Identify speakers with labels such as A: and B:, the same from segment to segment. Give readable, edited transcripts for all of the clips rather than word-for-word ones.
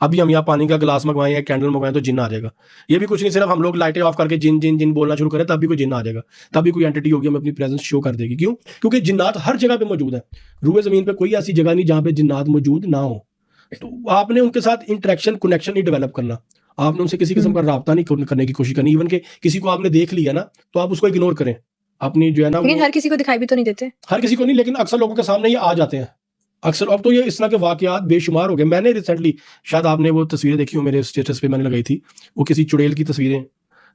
A: अभी हम यहाँ पानी का गिलास मंगवाएं या कैंडल मंगवाएं तो जिन्न आ जाएगा। ये भी कुछ नहीं, सिर्फ हम लोग लाइटें ऑफ करके जिन जिन जिन बोलना शुरू करें तब भी कोई जिन्न आ जाएगा, तब भी कोई एंटिटी होगी हमें अपनी प्रेजेंस शो कर देगी। क्यों? क्योंकि जिन्नात हर जगह पे मौजूद है। रूए जमीन पे कोई ऐसी जगह नहीं जहाँ पे जिन्नात मौजूद ना हो। तो आपने उनके साथ इंटरेक्शन कनेक्शन नहीं डेवलप करना, आपने उनसे किसी किस्म का राब्ता नहीं करने की कोशिश करनी। इवन के किसी को आपने देख लिया ना तो आप उसको इग्नोर करें। अपनी जो है ना,
B: लेकिन हर किसी को दिखाई भी तो नहीं देते।
A: हर किसी को नहीं, लेकिन अक्सर लोगों के सामने ये आ जाते हैं। अक्सर अब तो ये इस तरह के वाकयात बेशुमार हो गए। मैंने रिसेंटली, शायद आपने वो तस्वीरें देखी हो मेरे स्टेटस पे मैंने लगाई थी, वो किसी चुड़ैल की तस्वीरें,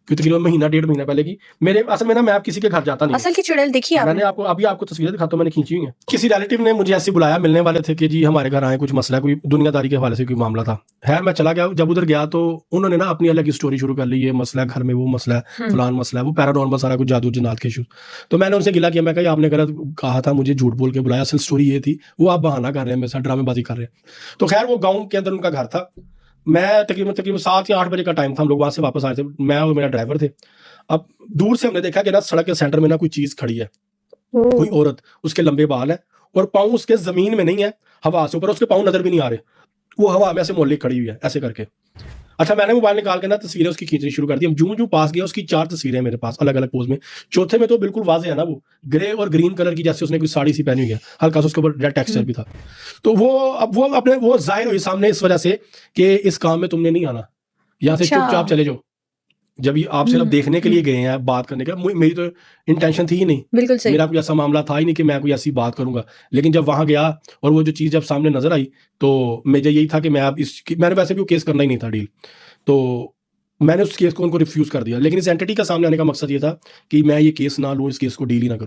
A: तकरीबन महीना 1.5 महीना पहले की। मेरे असल में ना मैं आप किसी के घर जाता नहीं,
B: असल की चुड़ैल देखी
A: मैंने
B: आपने?
A: आपको अभी आपको तस्वीरें दिखाता हूं, मैंने खींची हुई है। किसी रिलेटिव ने मुझे ऐसे बुलाया, मिलने वाले थे कि जी हमारे घर आए, कुछ मसला, कोई दुनियादारी के हवाले से कोई मामला था। है मैं चला गया, जब उधर गया तो उन्होंने ना अपनी अलग स्टोरी शुरू कर ली, ये मसला है घर में, वो मसला है, फलान मसला है, वो पैरानॉर्मल सारा कुछ जादू जिन्नात के इशू। तो मैंने उनसे गिला किया, मैं कहा आपने गलत कहा था, मुझे झूठ बोल के बुलाया, असल स्टोरी ये थी, वो आप बहाना कर रहे हैं, मेरे साथ ड्रामेबाजी कर रहे हैं। तो खैर वो गाँव के अंदर उनका घर था। मैं तकरीबन 7 या 8 बजे का टाइम था, हम लोग वहां से वापस आए थे, मैं और मेरा ड्राइवर थे। अब दूर से हमने देखा कि ना सड़क के सेंटर में ना कोई चीज खड़ी है, कोई औरत, उसके लंबे बाल है और पाँव उसके जमीन में नहीं है, हवा से ऊपर, उसके पाँव नजर भी नहीं आ रहे, वो हवा में ऐसे मोहल्ले खड़ी हुई है ऐसे करके। अच्छा, मैंने मोबाइल निकाल के ना तस्वीरें उसकी खींचनी शुरू कर दी। हम जूं जूं पास गया, उसकी 4 तस्वीरें मेरे पास अलग अलग पोज में। चौथे में तो बिल्कुल वाज़ेह है ना, वो ग्रे और ग्रीन कलर की, जैसे उसने कोई साड़ी सी पहनी हुई है, हल्का सा उसके ऊपर रेड टेक्सचर भी था। तो वो अब वो अपने वो जाहिर हुई सामने इस वजह से कि इस काम में तुमने नहीं आना, यहाँ से चुपचाप चले जाओ। जब ये आप सिर्फ देखने के लिए गए हैं, बात करने का, मेरी तो इंटेंशन थी ही नहीं,
B: बिल्कुल सही।
A: मेरा कोई ऐसा मामला था ही नहीं कि मैं कोई ऐसी बात करूंगा। लेकिन जब वहां गया और वो जो चीज़ जब सामने नजर आई तो मुझे यही था कि मैं अब मैंने वैसे भी वो केस करना ही नहीं था डील, तो मैंने उस केस को उनको रिफ्यूज कर दिया। लेकिन इस एंटिटी का सामने आने का मकसद ये था कि मैं ये केस ना लूँ, इस केस को डील ही ना करूँ।